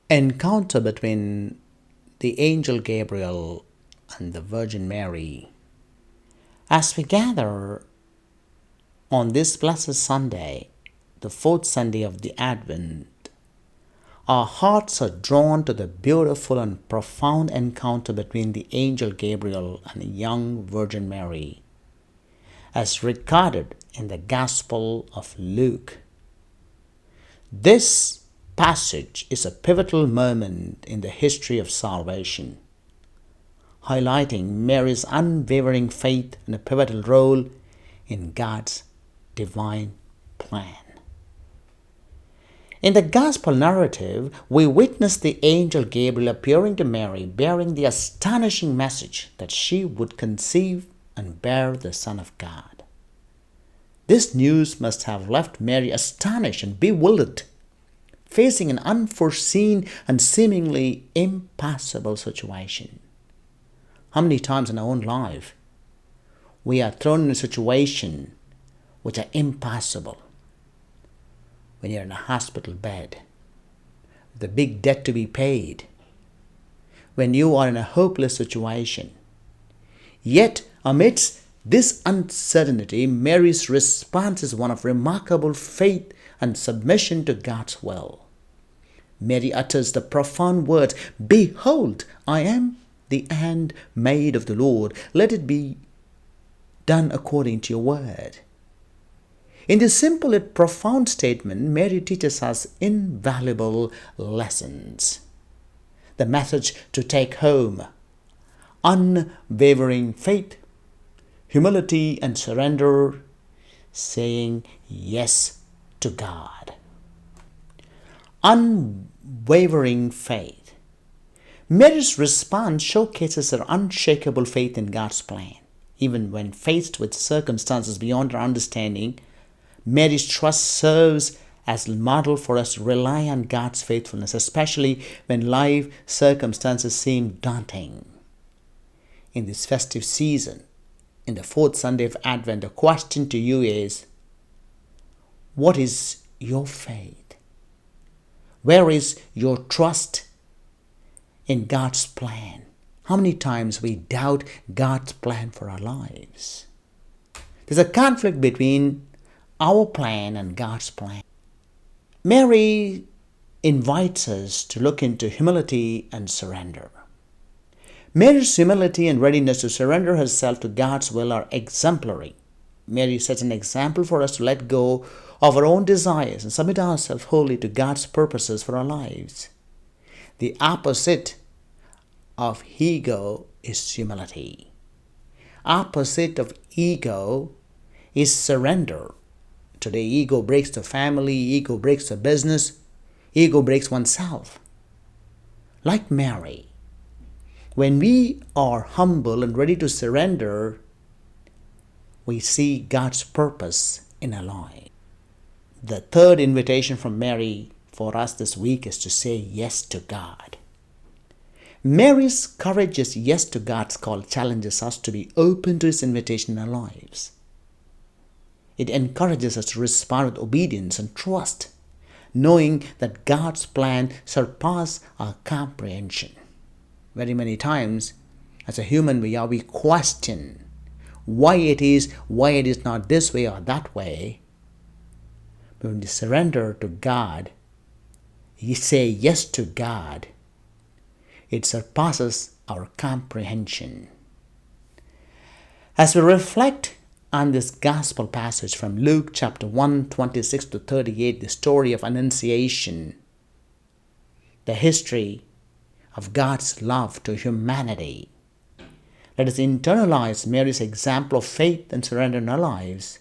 encounter between the angel Gabriel and the Virgin Mary. As we gather on this blessed Sunday, the fourth Sunday of the Advent, our hearts are drawn to the beautiful and profound encounter between the angel Gabriel and the young Virgin Mary, as recorded in the Gospel of Luke. This passage is a pivotal moment in the history of salvation, highlighting Mary's unwavering faith and a pivotal role in God's divine plan. In the Gospel narrative, we witness the angel Gabriel appearing to Mary, bearing the astonishing message that she would conceive and bear the Son of God. This news must have left Mary astonished and bewildered, facing an unforeseen and seemingly impossible situation. How many times in our own life we are thrown in a situation which are impossible? When you're in a hospital bed, with a big debt to be paid, when you are in a hopeless situation. Yet, amidst this uncertainty, Mary's response is one of remarkable faith and submission to God's will. Mary utters the profound words, "Behold, I am the handmaid of the Lord. Let it be done according to your word." In this simple yet profound statement, Mary teaches us invaluable lessons. The message to take home: unwavering faith, humility and surrender, saying yes to God. Unwavering faith. Mary's response showcases her unshakable faith in God's plan. Even when faced with circumstances beyond her understanding, Mary's trust serves as a model for us to rely on God's faithfulness, especially when life circumstances seem daunting. In this festive season, in the fourth Sunday of Advent, the question to you is, what is your faith? Where is your trust in God's plan? How many times we doubt God's plan for our lives? There's a conflict between our plan and God's plan. Mary invites us to look into humility and surrender. Mary's humility and readiness to surrender herself to God's will are exemplary. Mary sets an example for us to let go of our own desires and submit ourselves wholly to God's purposes for our lives. The opposite of ego is humility. Opposite of ego is surrender. Today, ego breaks the family, ego breaks the business, ego breaks oneself. Like Mary, when we are humble and ready to surrender, we see God's purpose in our life. The third invitation from Mary for us this week is to say yes to God. Mary's courageous yes to God's call challenges us to be open to His invitation in our lives. It encourages us to respond with obedience and trust, knowing that God's plan surpasses our comprehension. Very many times, as a human we question why it is not this way or that way. But when we surrender to God, you say yes to God, it surpasses our comprehension. As we reflect on this gospel passage from Luke chapter 1, 26 to 38, the story of Annunciation, the history of God's love to humanity, let us internalize Mary's example of faith and surrender in our lives.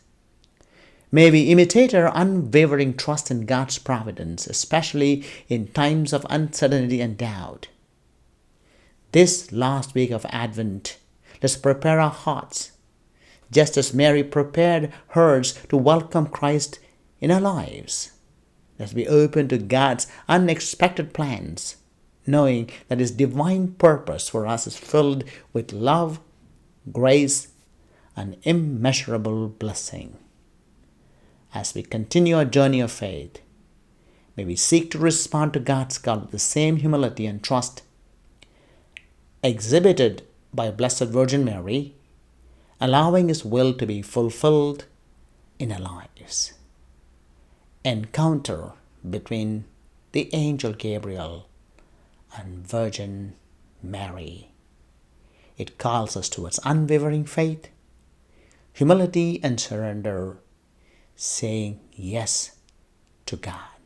May we imitate her unwavering trust in God's providence, especially in times of uncertainty and doubt. This last week of Advent, let's prepare our hearts, just as Mary prepared hers to welcome Christ in our lives. Let's be open to God's unexpected plans, knowing that His divine purpose for us is filled with love, grace, and immeasurable blessing. As we continue our journey of faith, May we seek to respond to God's call with the same humility and trust exhibited by Blessed Virgin Mary, allowing His will to be fulfilled in our lives. Encounter between the angel Gabriel and Virgin Mary. It calls us towards unwavering faith, humility, and surrender, saying yes to God.